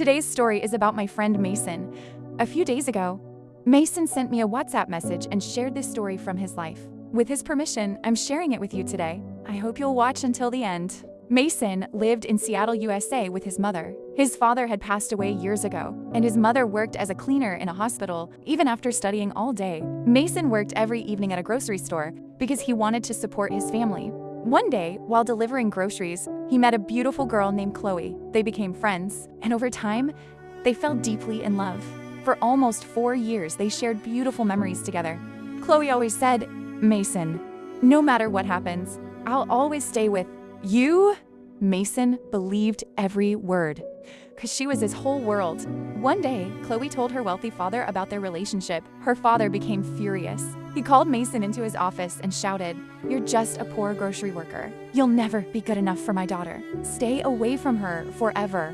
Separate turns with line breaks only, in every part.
Today's story is about my friend Mason. A few days ago, Mason sent me a WhatsApp message and shared this story from his life. With his permission, I'm sharing it with you today. I hope you'll watch until the end. Mason lived in Seattle, USA with his mother. His father had passed away years ago, and his mother worked as a cleaner in a hospital, even after studying all day. Mason worked every evening at a grocery store because he wanted to support his family. One day, while delivering groceries, he met a beautiful girl named Chloe. They became friends, and over time, they fell deeply in love. For almost 4 years, they shared beautiful memories together. Chloe always said, "Mason, no matter what happens, I'll always stay with you." Mason believed every word, because she was his whole world. One day, Chloe told her wealthy father about their relationship. Her father became furious. He called Mason into his office and shouted, "You're just a poor grocery worker. You'll never be good enough for my daughter. Stay away from her forever."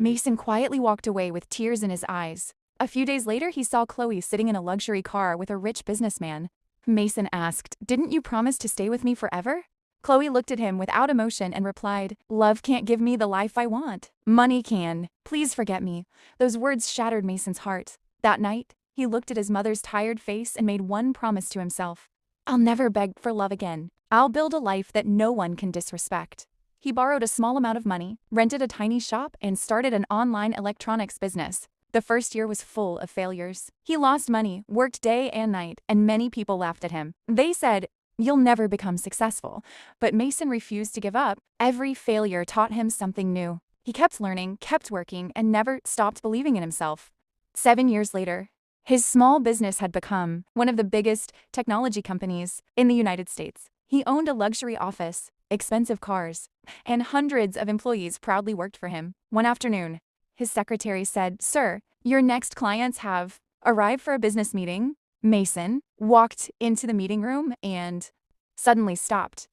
Mason quietly walked away with tears in his eyes. A few days later, he saw Chloe sitting in a luxury car with a rich businessman. Mason asked, "Didn't you promise to stay with me forever?" Chloe looked at him without emotion and replied, "Love can't give me the life I want. Money can. Please forget me." Those words shattered Mason's heart. That night, he looked at his mother's tired face and made one promise to himself. "I'll never beg for love again. I'll build a life that no one can disrespect." He borrowed a small amount of money, rented a tiny shop, and started an online electronics business. The first year was full of failures. He lost money, worked day and night, and many people laughed at him. They said, "You'll never become successful." But Mason refused to give up. Every failure taught him something new. He kept learning, kept working, and never stopped believing in himself. 7 years later, his small business had become one of the biggest technology companies in the United States. He owned a luxury office, expensive cars, and hundreds of employees proudly worked for him. One afternoon, his secretary said, "Sir, your next clients have arrived for a business meeting." Mason walked into the meeting room and suddenly stopped.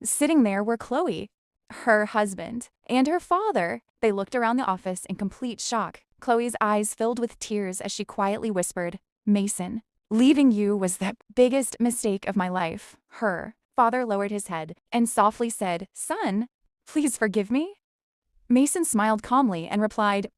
Sitting there were Chloe, her husband, and her father. They looked around the office in complete shock. Chloe's eyes filled with tears as she quietly whispered, "Mason, leaving you was the biggest mistake of my life." Her father lowered his head and softly said, "Son, please forgive me." Mason smiled calmly and replied,